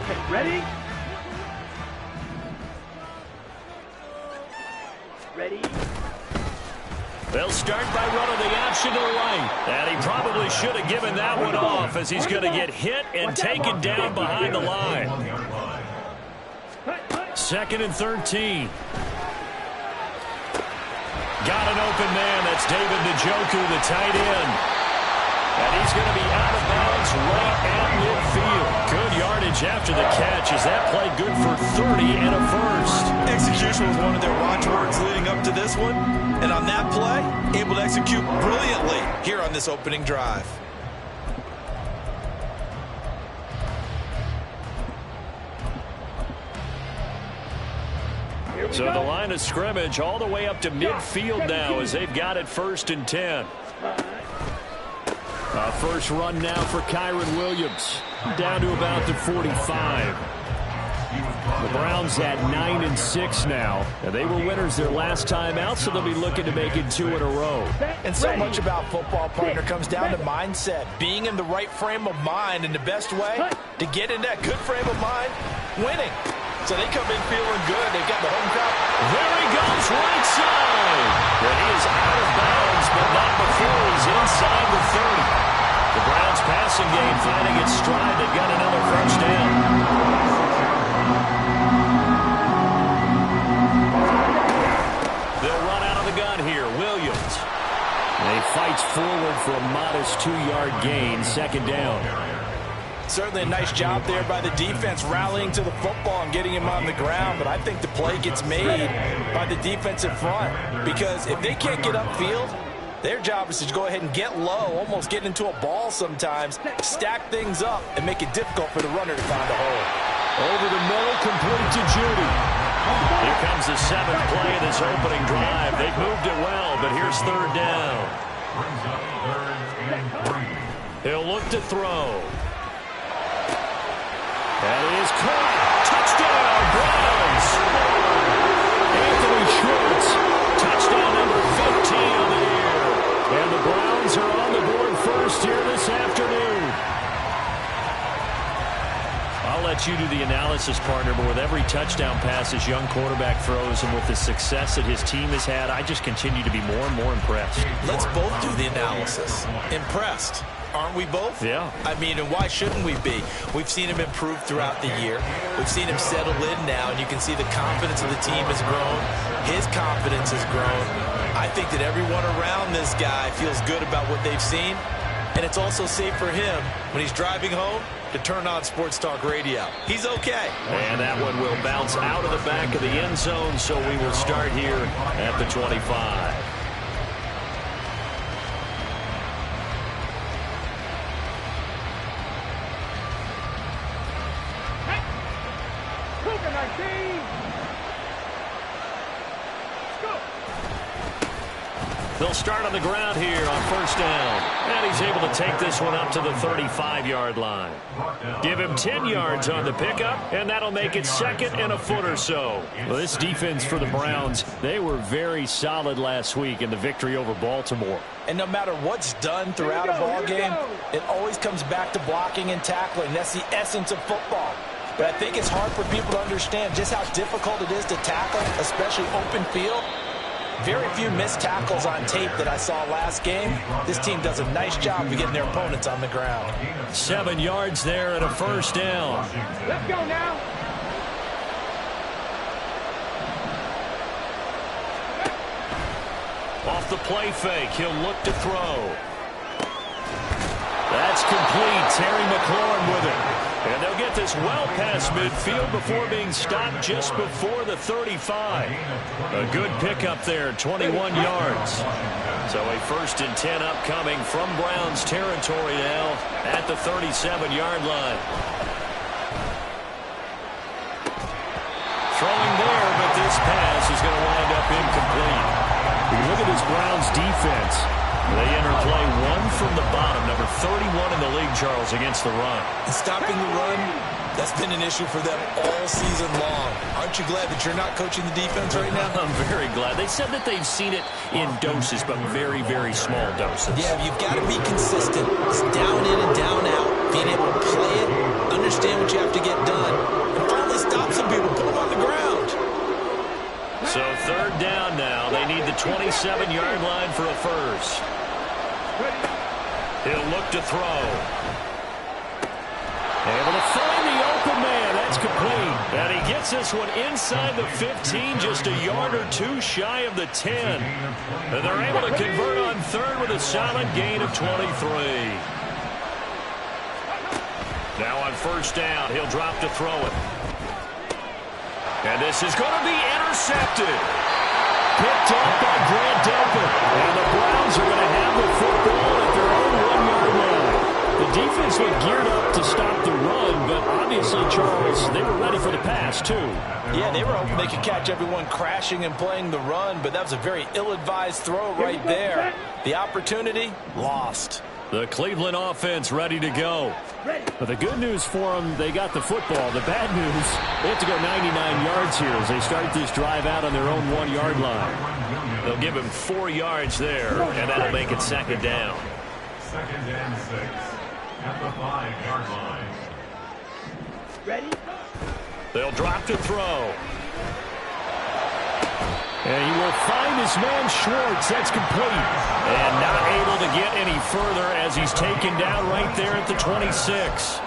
Okay, ready? Ready? They'll start by running the option to the right. And he probably should have given that one off as he's going to get hit and taken down behind the line. 2nd and 13. Got an open man. That's David Njoku, the tight end. And he's going to be out of bounds right at midfield. Good yardage after the catch. Is that play good for 30 and a first? Execution was one of their watchwords leading up to this one. And on that play, able to execute brilliantly here on this opening drive. So the line of scrimmage all the way up to midfield now as they've got it 1st and 10. First run now for Kyren Williams. Down to about the 45. The Browns at 9-6 now. And they were winners their last time out, so they'll be looking to make it 2 in a row. And so much about football, partner, comes down to mindset. Being in the right frame of mind, and the best way to get in that good frame of mind, winning. So they come in feeling good. They've got the home crowd. There he goes, right side. And he is out of bounds, but not before he's inside the 30. The Browns passing game finding its stride. They've got another first down. They'll run out of the gun here. Williams. And he fights forward for a modest 2-yard gain. 2nd down. Certainly a nice job there by the defense rallying to the football and getting him on the ground, but I think the play gets made by the defensive front because if they can't get upfield, their job is to go ahead and get low, almost get into a ball sometimes, stack things up, and make it difficult for the runner to find a hole. Over the middle, complete to Judy. Here comes the 7th play of this opening drive. They've moved it well, but here's 3rd down. He'll look to throw. That is caught. Touchdown, Browns. Anthony Schwartz. Touchdown number 15 on the year. And the Browns are on the board first here this afternoon. I'll let you do the analysis, partner, but with every touchdown pass his young quarterback throws and with the success that his team has had, I just continue to be more and more impressed. Let's both do the analysis. Impressed. Aren't we both? Yeah. I mean, and why shouldn't we be? We've seen him improve throughout the year. We've seen him settle in now, and you can see the confidence of the team has grown. His confidence has grown. I think that everyone around this guy feels good about what they've seen, and it's also safe for him when he's driving home to turn on Sports Talk Radio. He's okay. And that one will bounce out of the back of the end zone, so we will start here at the 25. They'll start on the ground here on 1st down. And he's able to take this one up to the 35-yard line. Give him 10 yards on the pickup, and that'll make it 2nd and a foot or so. Well, this defense for the Browns, they were very solid last week in the victory over Baltimore. And no matter what's done throughout a ball game, it always comes back to blocking and tackling. That's the essence of football. But I think it's hard for people to understand just how difficult it is to tackle, especially open field. Very few missed tackles on tape that I saw last game. This team does a nice job of getting their opponents on the ground. 7 yards there and a 1st down. Let's go now. Off the play fake, he'll look to throw. That's complete. Terry McLaurin with it. And they'll get this well past midfield before being stopped just before the 35. A good pickup there, 21 yards. So a 1st and 10 upcoming from Browns territory now at the 37-yard line. Throwing there, but this pass is going to wind up incomplete. Look at this Browns defense. They enter play 1 from the bottom, number 31 in the league, Charles, against the run. And stopping the run, that's been an issue for them all season long. Aren't you glad that you're not coaching the defense right now? I'm very glad. They said that they've seen it in doses, but very, very small doses. Yeah, you've got to be consistent. It's down in and down out. Being able to play it, understand what you have to get done, 27-yard line for a first. He'll look to throw. Able to find the open man. That's complete. And he gets this one inside the 15, just a yard or two shy of the 10. And they're able to convert on third with a solid gain of 23. Now on first down, he'll drop to throw it. And this is going to be intercepted. Picked up by Grant Delpit. And the Browns are going to have the football at their own 1-yard line. The defense looked geared up to stop the run, but obviously, Charles, they were ready for the pass, too. Yeah, they were hoping they could catch everyone crashing and playing the run, but that was a very ill-advised throw right there. The opportunity, lost. The Cleveland offense ready to go. But the good news for them, they got the football. The bad news, they have to go 99 yards here as they start this drive out on their own 1-yard line. They'll give him 4 yards there, and that'll make it second down. Second and 6 at the 5-yard line. Ready? They'll drop to throw. And he will find his man Schwartz. That's complete. And not able to get any further as he's taken down right there at the 26.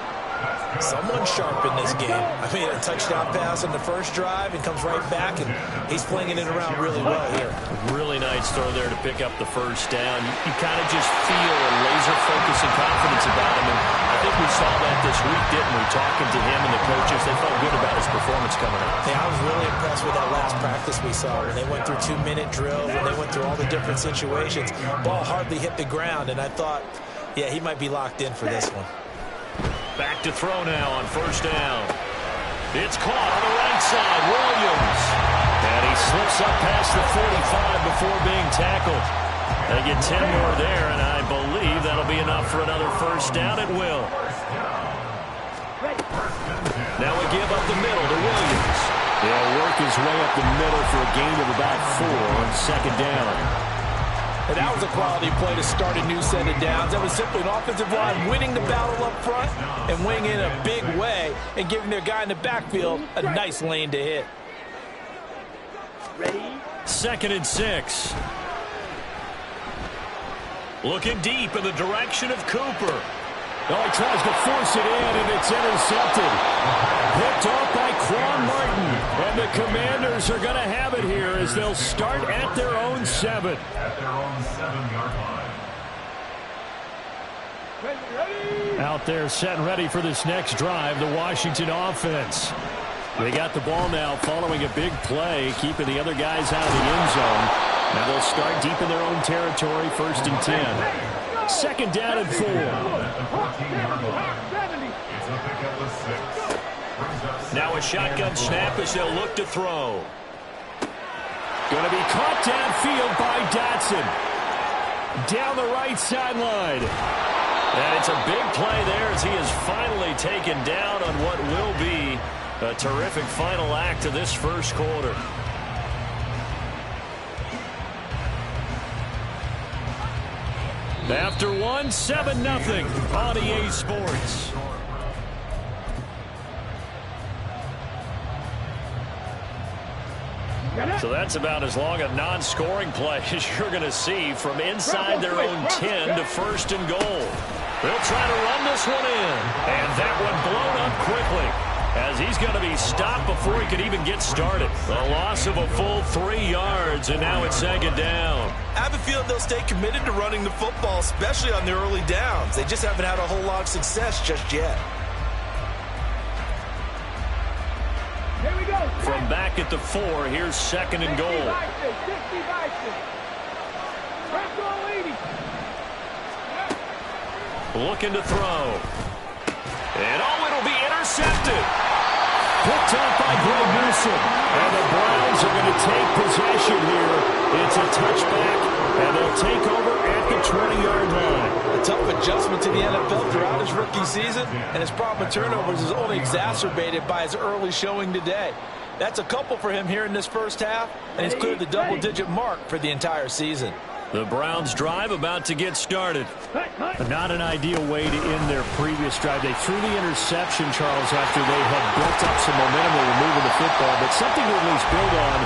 Someone sharp in this game. I mean, a touchdown pass on the first drive and comes right back, and he's flinging it around really well here. Really nice throw there to pick up the first down. You kind of just feel a laser focus and confidence about him. And I think we saw that this week, didn't we? Talking to him and the coaches, they felt good about his performance coming out. Yeah, I was really impressed with that last practice we saw when they went through 2-minute drills, when they went through all the different situations. Ball hardly hit the ground, and I thought, yeah, he might be locked in for this one. Back to throw now on first down. It's caught on the right side. Williams. And he slips up past the 45 before being tackled. They get 10 more there, and I believe that'll be enough for another first down. It will. Now we give up the middle to Williams. He'll work his way up the middle for a gain of about 4 on second down. And that was a quality play to start a new set of downs. That was simply an offensive line winning the battle up front and winning in a big way and giving their guy in the backfield a nice lane to hit. Ready? Second and 6. Looking deep in the direction of Cooper. Oh, he tries to force it in, and it's intercepted. Picked off by Quan Martin. And the Commanders are going to have it here as they'll start at their own 7. At their own 7-yard line. Ready? Out there set and ready for this next drive, the Washington offense. They got the ball now following a big play, keeping the other guys out of the end zone. Now they'll start deep in their own territory, first and 10. Second down and 4. Now a shotgun snap as they'll look to throw. Going to be caught downfield by Dotson. Down the right sideline. And it's a big play there as he is finally taken down on what will be a terrific final act of this first quarter. After 1, 7-0 on EA Sports. So that's about as long a non-scoring play as you're going to see from inside their own 10 to first and goal. They'll try to run this one in. And that one blown up quickly as he's going to be stopped before he could even get started. A loss of a full 3 yards, and now it's second down. I have a feeling they'll stay committed to running the football, especially on their early downs. They just haven't had a whole lot of success just yet. Here we go. From back at the 4, here's second and goal. 60 Looking to throw. And it'll be intercepted. Picked up by Greg Newsome. And the Browns are going to take possession here. It's a touchback, and they'll take over at the 20-yard line. A tough adjustment to the NFL throughout his rookie season, and his problem with turnovers is only exacerbated by his early showing today. That's a couple for him here in this first half, and he's cleared the double-digit mark for the entire season. The Browns drive about to get started. Not an ideal way to end their previous drive. They threw the interception, Charles, after they had built up some momentum. They were moving the football, but something to at least build on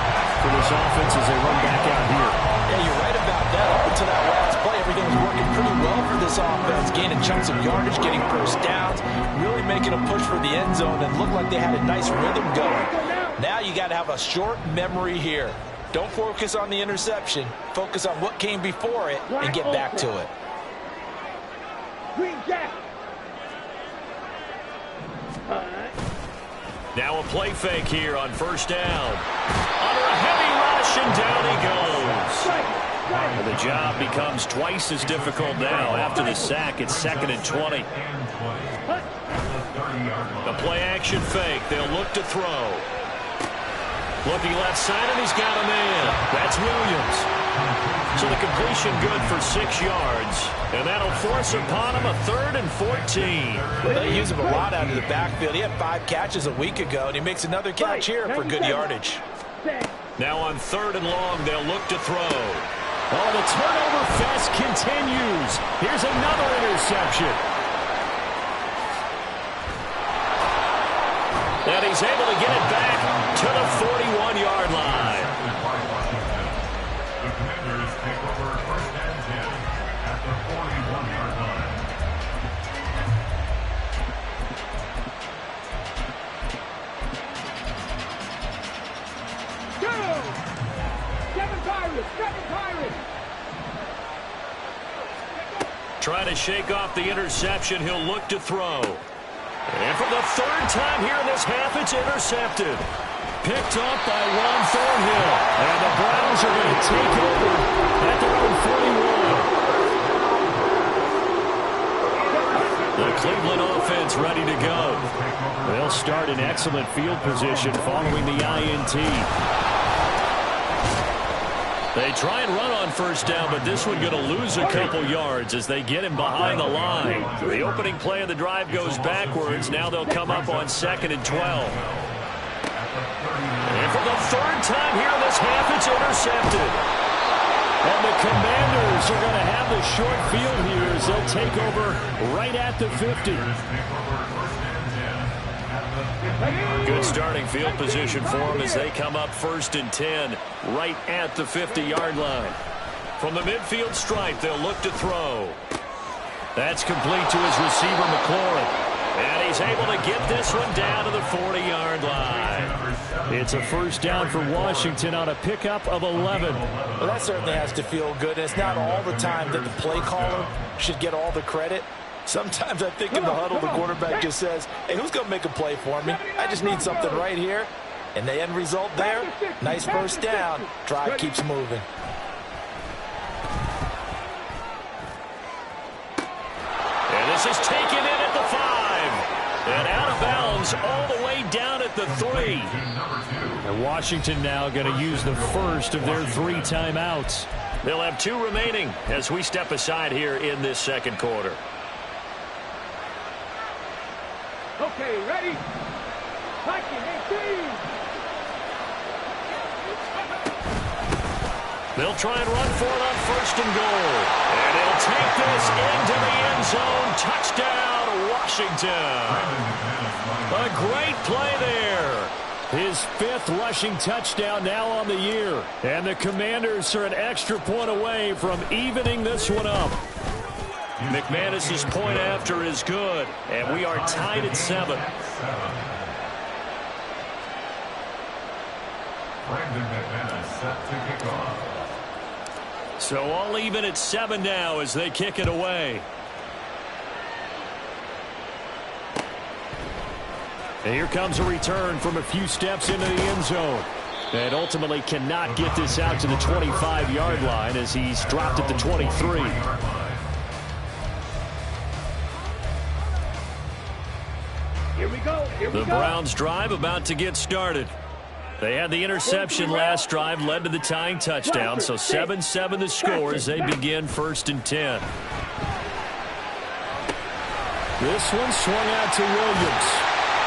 for this offense as they run back out here. Yeah, you're right about that. Up until that last play, everything was working pretty well for this offense. Gaining chunks of yardage, getting first downs, really making a push for the end zone, and looked like they had a nice rhythm going. Now you got to have a short memory here. Don't focus on the interception. Focus on what came before it and get back to it. Green Jack. Now a play fake here on first down. Under a heavy rush, and down he goes. And the job becomes twice as difficult now. After the sack, it's 2nd and 20. The play action fake. They'll look to throw. Looking left side, and he's got a man. That's Williams. So the completion good for 6 yards. And that'll force upon him a 3rd and 14. Well, they use him a lot out of the backfield. He had 5 catches a week ago, and he makes another catch here for good yardage. Now on 3rd and long, they'll look to throw. Oh, the turnover fest continues. Here's another interception. And he's able to get it back to the 41-yard line. The Commanders take over 1st and 10 at the 41-yard line. Go! 7 Pirates! 7 Pirates! Trying to shake off the interception. He'll look to throw. And for the 3rd time here in this half, it's intercepted. Picked up by Juan Thornhill. And the Browns are going to take over at their own 41. The Cleveland offense ready to go. They'll start in excellent field position following the INT. They try and run on first down, but this one going to lose a couple yards as they get him behind the line. The opening play of the drive goes backwards. Now they'll come up on 2nd and 12. And for the 3rd time here in this half, it's intercepted. And the Commanders are going to have the short field here as they'll take over right at the 50. Good starting field position for them as they come up 1st and 10 right at the 50-yard line. From the midfield stripe, they'll look to throw. That's complete to his receiver, McLaurin. And he's able to get this one down to the 40-yard line. It's a first down for Washington on a pickup of 11. Well, that certainly has to feel good. It's not all the time that the play caller should get all the credit. Sometimes I think in the huddle, the quarterback just says, hey, who's going to make a play for me? I just need something right here. And the end result there, nice first down. Drive keeps moving. And this is taken in at the 5. And out of bounds all the way down at the 3. And Washington now going to use the first of their 3 timeouts. They'll have 2 remaining as we step aside here in this 2nd quarter. Okay, ready? They'll try and run for it on 1st and goal. And he'll take this into the end zone. Touchdown, Washington. A great play there. His 5th rushing touchdown now on the year. And the Commanders are an extra point away from evening this one up. McManus's point after is good. And we are tied at 7. Brandon McManus set to kick off. So all even at 7 now as they kick it away. And here comes a return from a few steps into the end zone. And ultimately cannot get this out to the 25-yard line as he's dropped at the 23. Here we go. The Browns drive about to get started. They had the interception last drive, led to the tying touchdown, so 7-7 the score as they begin 1st and 10. This one swung out to Williams.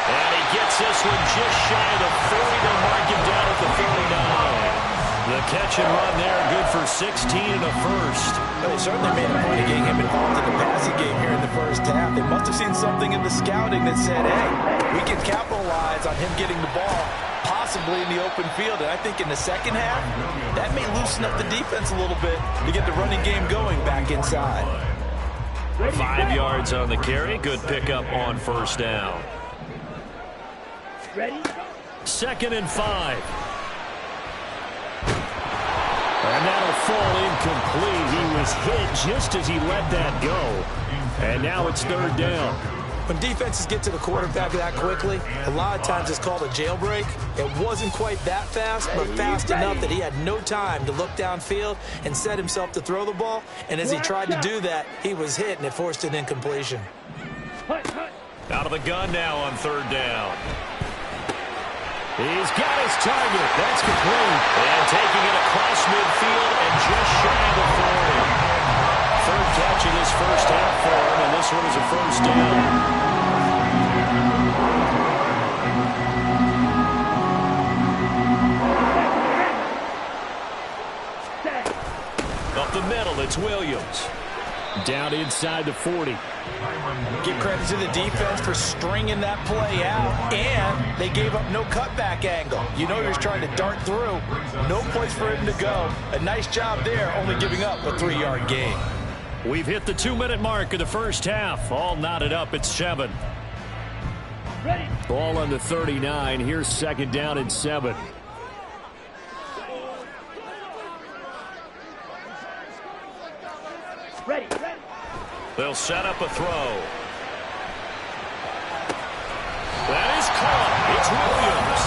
And he gets this one just shy of the 40. They'll mark him down at the 49. The A catch and run there, good for 16 and a first. Well, they certainly made a point of getting him involved in the passing game here in the first half. They must have seen something in the scouting that said, hey, we can capitalize on him getting the ball, possibly in the open field. And I think in the second half, that may loosen up the defense a little bit to get the running game going back inside. 5 yards on the carry. Good pickup on first down. Ready? 2nd and 5. And that'll fall incomplete. He was hit just as he let that go. And now it's 3rd down. When defenses get to the quarterback that quickly, a lot of times it's called a jailbreak. It wasn't quite that fast, but fast enough that he had no time to look downfield and set himself to throw the ball. And as he tried to do that, he was hit, and it forced an incompletion. Out of the gun now on 3rd down. He's got his target. That's complete. And taking it across midfield and just shy of the 40. 3rd catch in this first half for him, and this one is a first down. Up the middle, it's Williams. Down inside the 40. Give credit to the defense for stringing that play out, and they gave up no cutback angle. You know he was trying to dart through. No place for him to go. A nice job there, only giving up a 3-yard gain. We've hit the 2-minute mark of the first half. All knotted up at 7. Ready? Ball on the 39. Here's 2nd down and 7. Ready? They'll set up a throw. That is caught. It's Williams.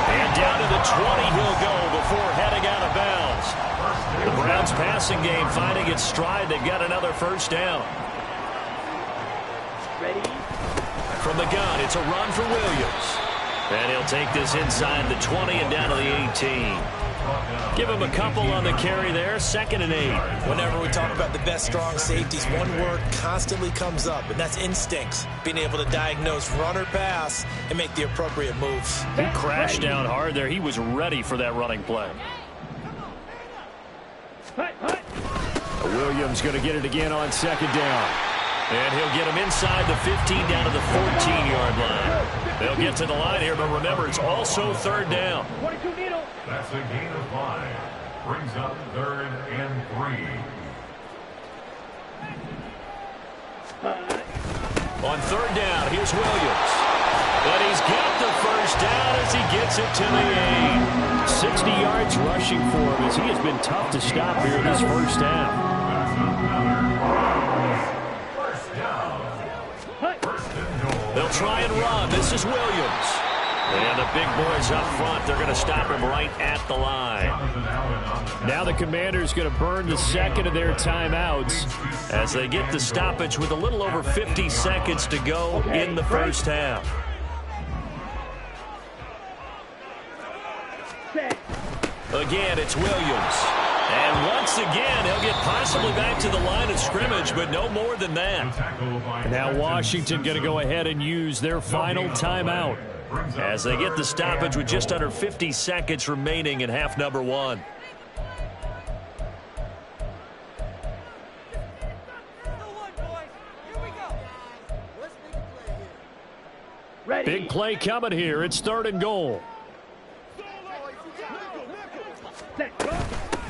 And down to the 20 he'll go before heading out of bounds. The Browns passing game finding its stride. They've got another first down. Ready? From the gun, it's a run for Williams. And he'll take this inside the 20 and down to the 18. Give him a couple on the carry there. 2nd and 8. Whenever we talk about the best strong safeties, one word constantly comes up, and that's instincts. Being able to diagnose run or pass and make the appropriate moves. He crashed down hard there. He was ready for that running play. Williams going to get it again on 2nd down. And he'll get him inside the 15 down to the 14-yard line. They'll get to the line here, but remember, it's also 3rd down. 22 needle. That's a gain of 5. Brings up 3rd and 3. On 3rd down, here's Williams. And he's got the first down as he gets it to the 8. 60 yards rushing for him as he has been tough to stop here in this first half. They'll try and run. This is Williams. And the big boys up front, they're going to stop him right at the line. Now the Commanders going to burn the 2nd of their timeouts as they get the stoppage with a little over 50 seconds to go in the first half. Again, it's Williams. And once again, he'll get possibly back to the line of scrimmage, but no more than that. Now Washington going to go ahead and use their final timeout as they get the stoppage with just under 50 seconds remaining in half number 1. Big play coming here. It's 3rd and goal.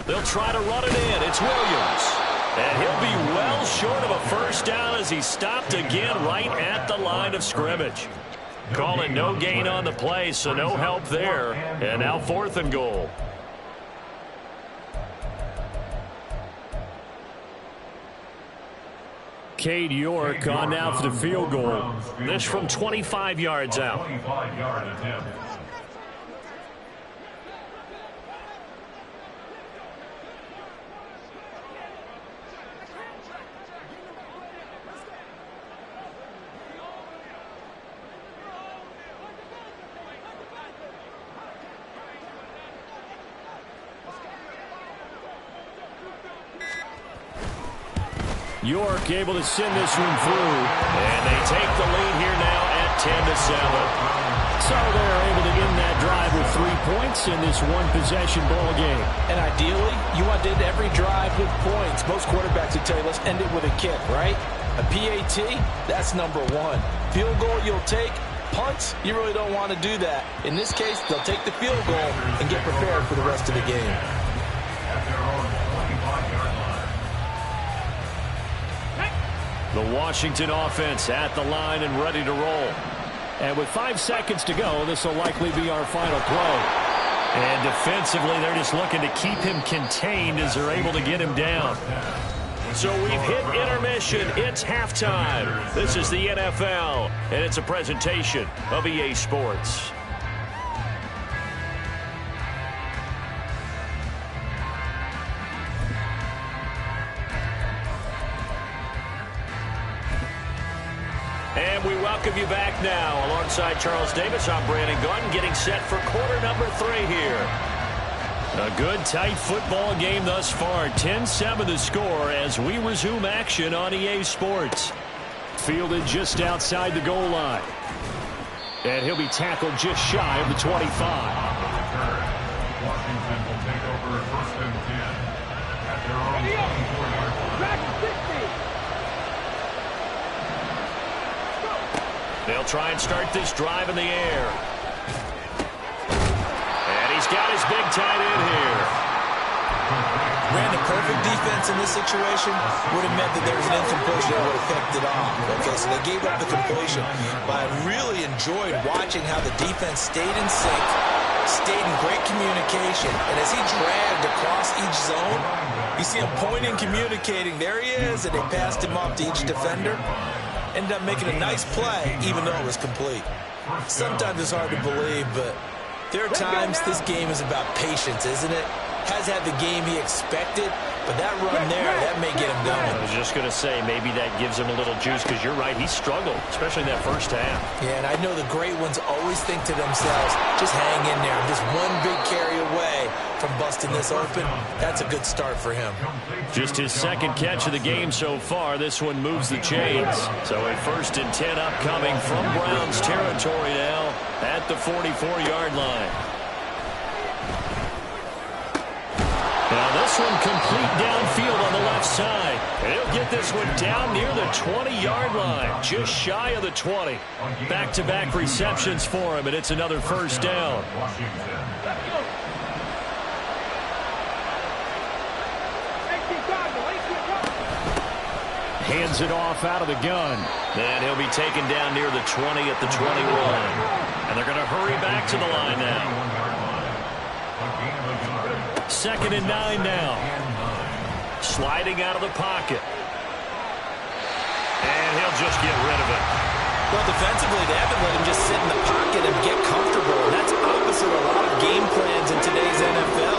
They'll try to run it in. It's Williams. And he'll be well short of a first down as he's stopped again right at the line of scrimmage. Calling no gain on the play, so no help there. And now 4th and goal. Cade York on now for the field goal. This from 25 yards out. 25-yard attempt. York able to send this one through. And they take the lead here now at 10-7. So they're able to end that drive with 3 points in this one-possession ball game. And ideally, you want to end every drive with points. Most quarterbacks would tell you, let's end it with a kick, right? A PAT, that's number one. Field goal you'll take. Punts, you really don't want to do that. In this case, they'll take the field goal and get prepared for the rest of the game. The Washington offense at the line and ready to roll. And with 5 seconds to go, this will likely be our final play. And defensively, they're just looking to keep him contained as they're able to get him down. So we've hit intermission. It's halftime. This is the NFL, and it's a presentation of EA Sports. And we welcome you back now. Alongside Charles Davis, I'm Brandon Gaudin, getting set for quarter number 3 here. A good, tight football game thus far. 10-7 the score as we resume action on EA Sports. Fielded just outside the goal line. And he'll be tackled just shy of the 25. Washington will take over first and 10 at their own 24-yard line. They'll try and start this drive in the air. And he's got his big tight end here. Ran the perfect defense in this situation would have meant that there was an incompletion that would have picked it off. Okay, so they gave up the completion. But I really enjoyed watching how the defense stayed in sync, stayed in great communication. And as he dragged across each zone, you see him pointing, communicating. There he is, and they passed him off to each defender. Ended up making a nice play, even though it was complete. Sometimes it's hard to believe, but there are times this game is about patience, isn't it? Has had the game he expected, but that run there, that may get him going. I was just going to say, maybe that gives him a little juice, because you're right, he struggled, especially in that first half. Yeah, and I know the great ones always think to themselves, just hang in there. I'm just one big carry away from busting this open. That's a good start for him. Just his second catch of the game so far. This one moves the chains. So a 1st and 10 upcoming from Browns territory now at the 44-yard line. Now this one complete downfield on the left side. And he'll get this one down near the 20-yard line, just shy of the 20. Back-to-back receptions for him, and it's another first down. Hands it off out of the gun. And he'll be taken down near the 20 at the 21. And they're going to hurry back to the line now. 2nd and 9 now. Sliding out of the pocket. And he'll just get rid of it. Well, defensively, they haven't let him just sit in the pocket and get comfortable. And that's opposite a lot of game plans in today's NFL.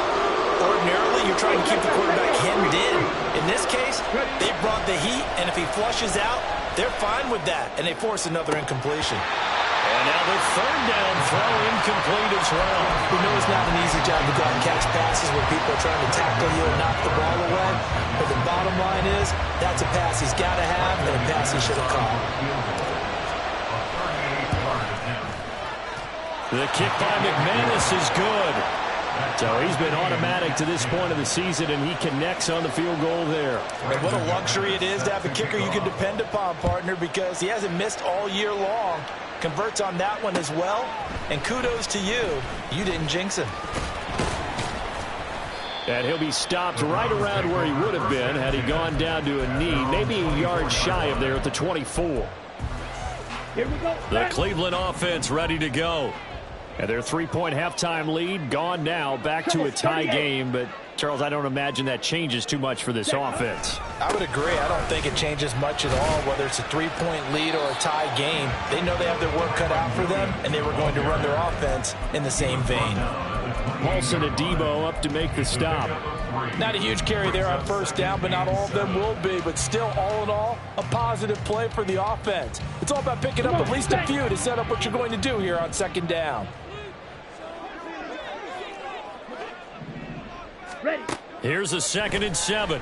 Ordinarily, you're trying to keep the quarterback hemmed in. In this case, they brought the heat, and if he flushes out, they're fine with that, and they force another incompletion. And now the 3rd down throw incomplete as well. We know it's not an easy job to go out and catch passes when people are trying to tackle you and knock the ball away. But the bottom line is, that's a pass he's got to have and a pass he should have caught. The kick by McManus is good. So he's been automatic to this point of the season, and he connects on the field goal there. And what a luxury it is to have a kicker you can depend upon, partner, because he hasn't missed all year long. Converts on that one as well. And kudos to you. You didn't jinx him. And he'll be stopped right around where he would have been had he gone down to a knee, maybe a yard shy of there at the 24. Here we go. The Cleveland offense ready to go. And their 3-point halftime lead gone now, back to a tie game. But, Charles, I don't imagine that changes too much for this offense. I would agree. I don't think it changes much at all, whether it's a 3-point lead or a tie game. They know they have their work cut out for them, and they were going to run their offense in the same vein. Paulson Adebo up to make the stop. Not a huge carry there on 1st down, but not all of them will be. But still, all in all, a positive play for the offense. It's all about picking up at least a few to set up what you're going to do here on 2nd down. Ready. Here's a 2nd and 7.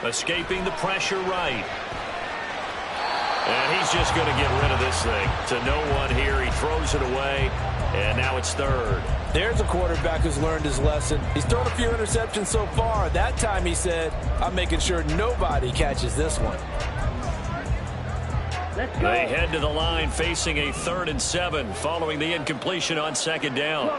Escaping the pressure right. And he's just going to get rid of this thing. To no one here. He throws it away, and now it's third. There's a quarterback who's learned his lesson. He's thrown a few interceptions so far. That time he said, I'm making sure nobody catches this one. They head to the line facing a 3rd and 7 following the incompletion on 2nd down.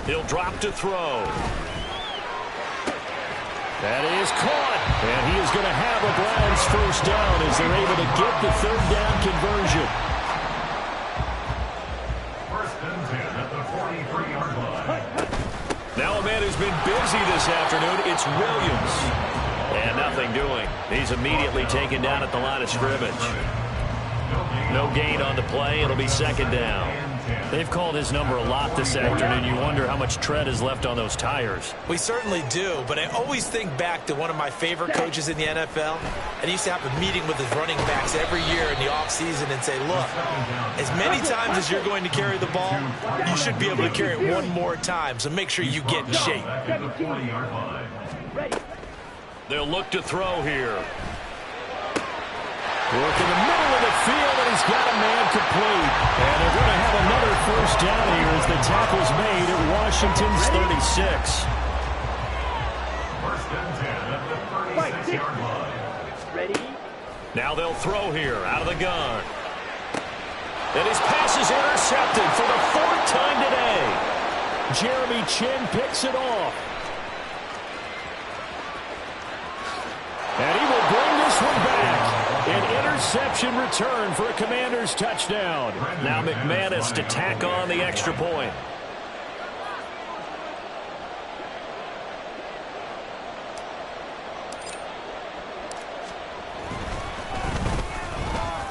He'll drop to throw. That is caught. And he is going to have a Browns first down as they're able to get the 3rd down conversion. 1st and 10 at the 43-yard line. Now a man who's been busy this afternoon, it's Williams. And nothing doing. He's immediately taken down at the line of scrimmage. No gain on the play. It'll be 2nd down. They've called his number a lot this afternoon. You wonder how much tread is left on those tires. We certainly do, but I always think back to one of my favorite coaches in the NFL. And he used to have a meeting with his running backs every year in the offseason and say, look, as many times as you're going to carry the ball, you should be able to carry it one more time, so make sure you get in shape. They'll look to throw here. Work in the middle of the field, and he's got a man complete. And they're going to have another first down here as the tackle's made at Washington's 36. 1st and 10 at the 36-yard line. Ready? Now they'll throw here out of the gun. And his pass is intercepted for the 4th time today. Jeremy Chinn picks it off. And he will bring this one back. An interception return for a Commanders touchdown. Now McManus to tack on the extra point.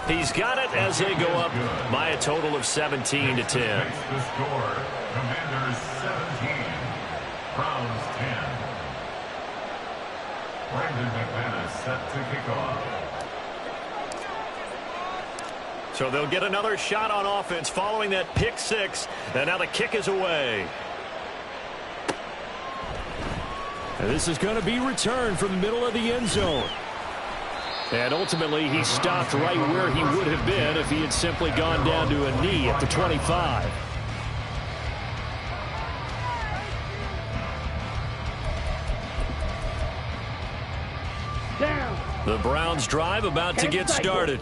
He's got it as they go up by a total of 17-10. The score, Commanders 17, Browns 10. Brandon McManus set to kick off. So they'll get another shot on offense following that pick 6. And now the kick is away. And this is going to be returned from the middle of the end zone. And ultimately, he stopped right where he would have been if he had simply gone down to a knee at the 25. Down. The Browns drive about to get started.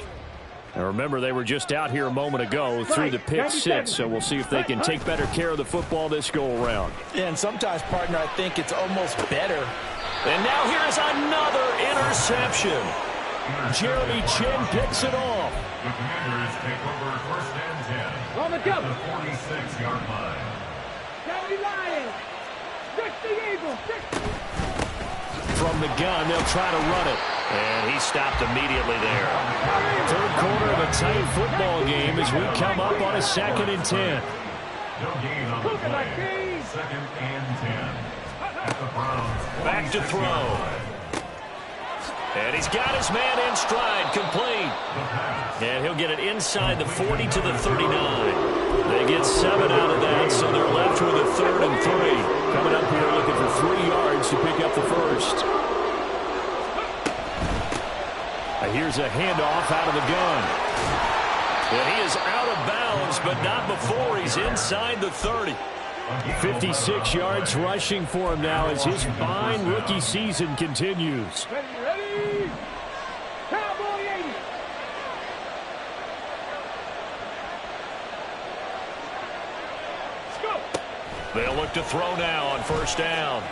Now remember, they were just out here a moment ago through the pick 6, so we'll see if they can take better care of the football this go-around. Yeah, and sometimes, partner, I think it's almost better. And now here's another interception. Jeremy Chinn picks it off. The Commanders take over 1st and 10 On the at cover. the 46-yard line. County Lions. 60 Eagles. 60. From the gun, they'll try to run it. And he stopped immediately there. 3rd quarter of a tight football game as we come up on a 2nd and 10. No gain on the play. 2nd and 10 at the Browns. Back to throw. And he's got his man in stride, complete. And he'll get it inside the 40 to the 39. They get 7 out of that, so they're left with a 3rd and 3. Coming up here looking for 3 yards to pick up the first. Here's a handoff out of the gun. And he is out of bounds, but not before he's inside the 30. 56 yards rushing for him now as his fine rookie season continues. Ready? Cowboy 80. Let's go. They'll look to throw now on 1st down.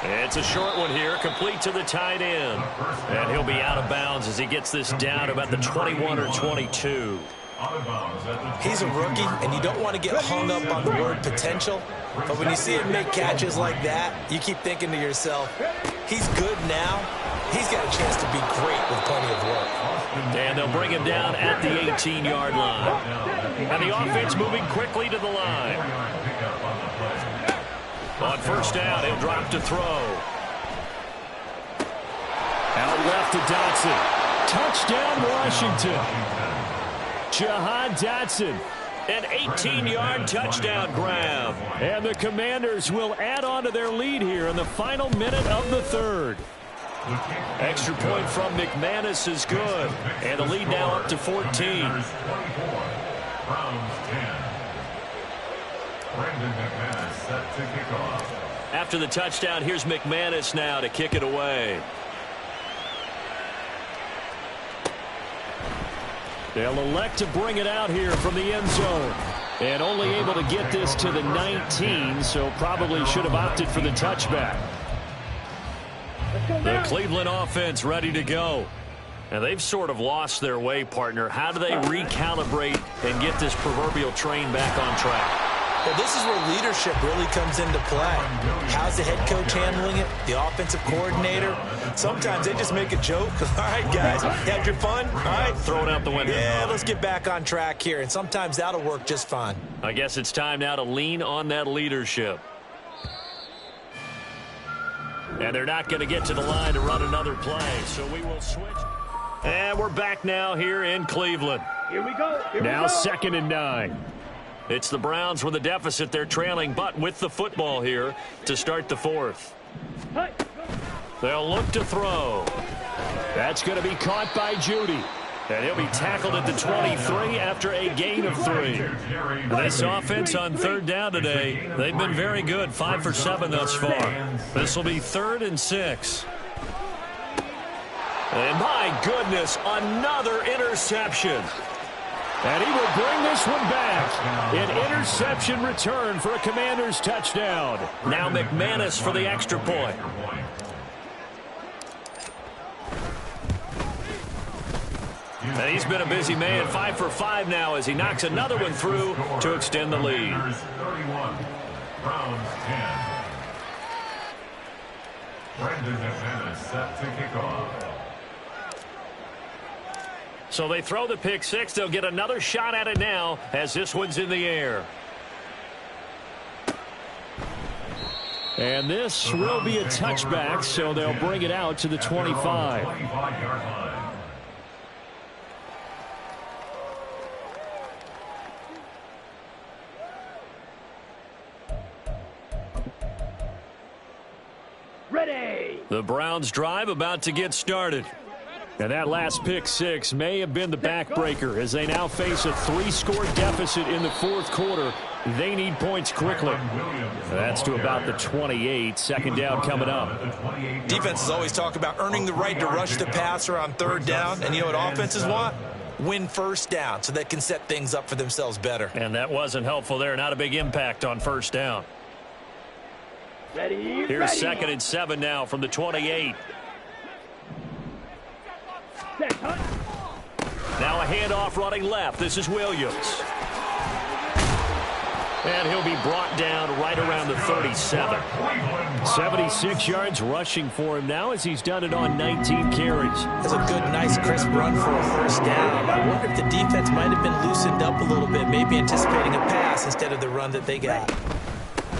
It's a short one here, complete to the tight end. And he'll be out of bounds as he gets this down about the 21 or 22. He's a rookie, and you don't want to get hung up on the word potential. But when you see him make catches like that, you keep thinking to yourself, he's good now. He's got a chance to be great with plenty of work. And they'll bring him down at the 18-yard line. And the offense moving quickly to the line. On 1st down, he'll drop to throw. to Dotson. Touchdown, Washington. Jahan Dotson. An 18-yard touchdown grab. And the Commanders will add on to their lead here in the final minute of the third. Extra point from McManus is good. And the lead now up to 14. Browns 10. Brandon McManus set to kick off. After the touchdown, here's McManus now to kick it away. They'll elect to bring it out here from the end zone. And only able to get this to the 19, so probably should have opted for the touchback. The Cleveland offense ready to go. And they've sort of lost their way, partner. How do they recalibrate and get this proverbial train back on track? Well, this is where leadership really comes into play. How's the head coach handling it? The offensive coordinator? Sometimes they just make a joke. All right, guys, had your fun? All right, throw it out the window. Yeah, let's get back on track here. And sometimes that'll work just fine. I guess it's time now to lean on that leadership. And they're not going to get to the line to run another play, so we will switch. And we're back now here in Cleveland. Here we go. Now 2nd and 9. It's the Browns with a deficit. They're trailing, but with the football here to start the fourth. They'll look to throw. That's going to be caught by Judy. And he'll be tackled at the 23 after a gain of 3. This offense on 3rd down today, they've been very good, 5 for 7 thus far. This will be 3rd and 6. And my goodness, another interception. And he will bring this one back. An interception return for a Commanders touchdown. Now McManus for the extra point. And he's been a busy man, 5 for 5 now as he knocks another one through to extend the lead. 31. Browns 10. Brandon McManus set to kick off. So they throw the pick 6. They'll get another shot at it now as this one's in the air. And this will be a touchback, so they'll bring it out to the 25. 25-yard line. Ready. The Browns drive about to get started. And that last pick 6 may have been the backbreaker as they now face a 3-score deficit in the 4th quarter. They need points quickly. That's to about the 28. 2nd down coming up. Defenses always talk about earning the right to rush the passer on 3rd down. And you know what offenses want? Win 1st down so they can set things up for themselves better. And that wasn't helpful there. Not a big impact on 1st down. Ready. Here's 2nd and 7 now from the 28. Now a handoff running left. This is Williams. And he'll be brought down right around the 37. 76 yards rushing for him now as he's done it on 19 carries. That's a good, nice, crisp run for a 1st down. I wonder if the defense might have been loosened up a little bit, maybe anticipating a pass instead of the run that they got.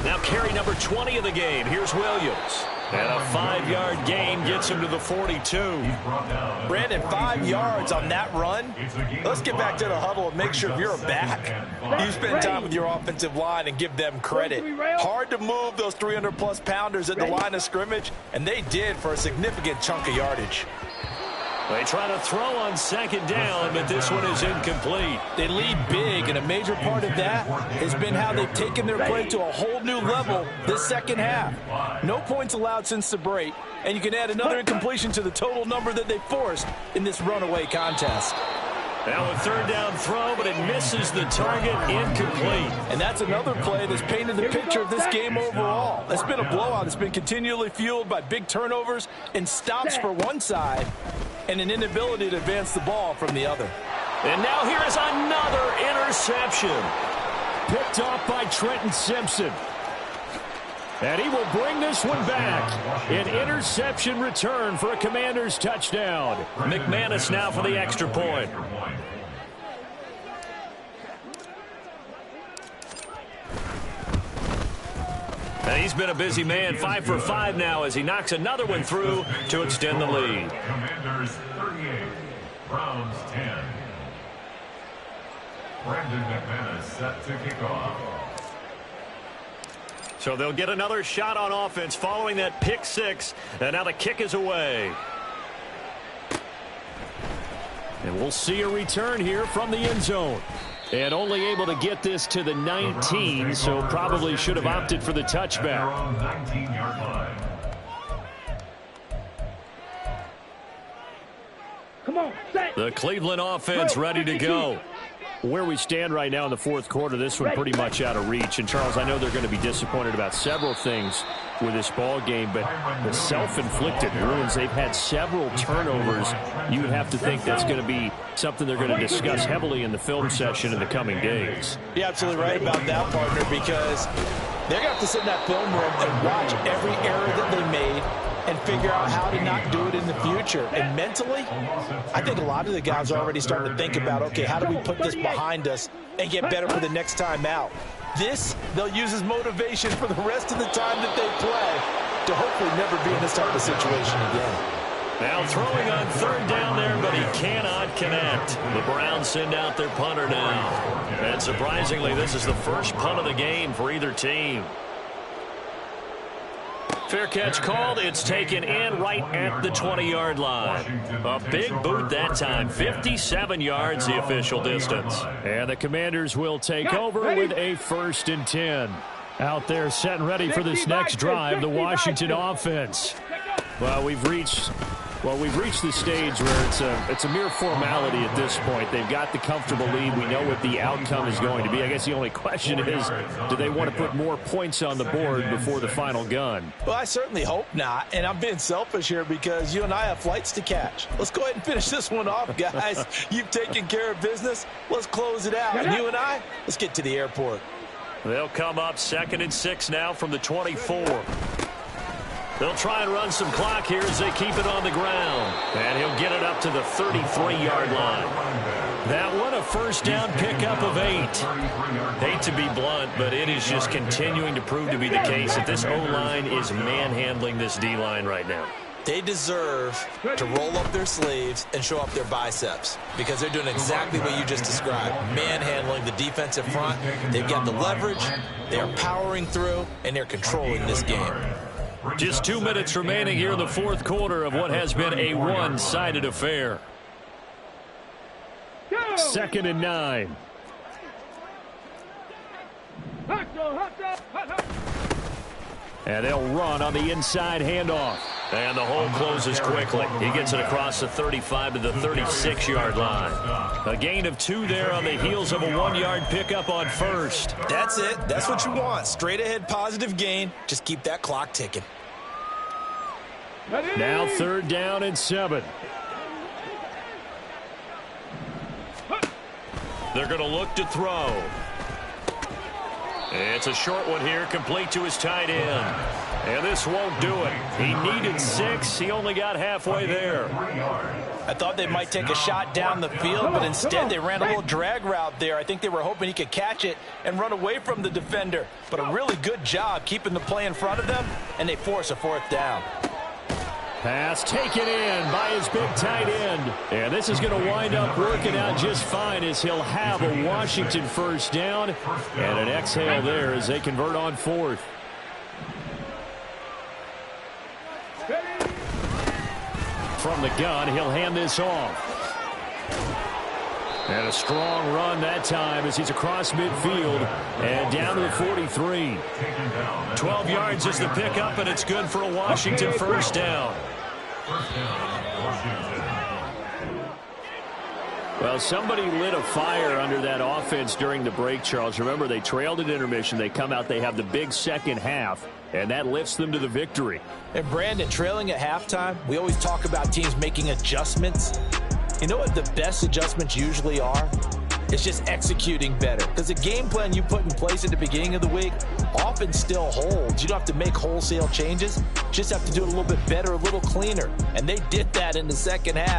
Now carry number 20 of the game. Here's Williams. And a 5-yard gain gets him to the 42. Brandon, 5 yards on that run. Let's get back to the huddle and make sure if you're a back, you spend time with your offensive line and give them credit. Hard to move those 300-plus pounders at the line of scrimmage, and they did for a significant chunk of yardage. They try to throw on 2nd down, but this one is incomplete. They lead big, and a major part of that has been how they've taken their play to a whole new level this 2nd half. No points allowed since the break, and you can add another incompletion to the total number that they forced in this runaway contest. Now a 3rd down throw, but it misses the target, incomplete. And that's another play that's painted the picture of this game overall. It's been a blowout. It's been continually fueled by big turnovers and stops for one side and an inability to advance the ball from the other. And now here is another interception. Picked off by Trenton Simpson. And he will bring this one back. An interception return for a Commanders touchdown. McManus now for the extra point. And he's been a busy man, 5 for 5 now as he knocks another one through to extend the lead. Commanders 38, Browns 10. Brandon McManus set to kick off. So they'll get another shot on offense following that pick 6. And now the kick is away. And we'll see a return here from the end zone. And only able to get this to the 19, so probably should have opted for the touchback. 19-yard line. Come on, set. The Cleveland offense ready to go. Where we stand right now in the fourth quarter, this one pretty much out of reach. And, Charles, I know they're going to be disappointed about several things with this ball game, but the self-inflicted ruins, they've had several turnovers. You would have to think that's going to be something they're going to discuss heavily in the film session in the coming days. You're absolutely right about that, partner, because they're going to have to sit in that film room and watch every error that they made and figure out how to not do it in the future. And mentally, I think a lot of the guys are already starting to think about, okay, how do we put this behind us and get better for the next time out? This, they'll use as motivation for the rest of the time that they play to hopefully never be in this type of situation again. Now throwing on third down there, but he cannot connect. The Browns send out their punter now. And surprisingly, this is the first punt of the game for either team. Fair catch called. It's taken in right at the 20-yard line. A big boot that time. 57 yards the official distance. And the Commanders will take over with a 1st and 10. Out there set and ready for this next drive, the Washington offense. Well, we've reached the stage where it's a mere formality at this point. They've got the comfortable lead. We know what the outcome is going to be. I guess the only question is, do they want to put more points on the board before the final gun? Well, I certainly hope not, and I'm being selfish here because you and I have flights to catch. Let's go ahead and finish this one off, guys. You've taken care of business. Let's close it out. And you and I, let's get to the airport. They'll come up 2nd and 6 now from the 24. They'll try and run some clock here as they keep it on the ground. And he'll get it up to the 33-yard line. That one a first down pickup of 8. Hate to be blunt, but it is just continuing to prove to be the case that this O-line is manhandling this D-line right now. They deserve to roll up their sleeves and show up their biceps because they're doing exactly what you just described, manhandling the defensive front. They've got the leverage, they're powering through, and they're controlling this game. Just 2 minutes remaining here in the fourth quarter of what has been a one-sided affair. 2nd and 9. And they'll run on the inside handoff. And the hole closes quickly. He gets it across the 35 to the 36-yard line. A gain of 2 there on the heels of a 1-yard pickup on first. That's it. That's what you want. Straight ahead positive gain. Just keep that clock ticking. Now 3rd down and 7. They're going to look to throw. It's a short one here, complete to his tight end. And this won't do it. He needed 6. He only got halfway there. I thought they might take a shot down the field, but instead they ran a little drag route there. I think they were hoping he could catch it and run away from the defender. But a really good job keeping the play in front of them, and they force a 4th down. Pass taken in by his big tight end. And this is going to wind up working out just fine as he'll have a Washington first down. And an exhale there as they convert on 4th. From the gun, he'll hand this off. And a strong run that time as he's across midfield and down to the 43. 12 yards is the pickup, and it's good for a Washington first down. Well, somebody lit a fire under that offense during the break, Charles. Remember, they trailed at intermission. They come out, they have the big second half, and that lifts them to the victory. And, Brandon, trailing at halftime, we always talk about teams making adjustments. You know what the best adjustments usually are? It's just executing better. Because the game plan you put in place at the beginning of the week often still holds. You don't have to make wholesale changes. Just have to do it a little bit better, a little cleaner. And they did that in the second half.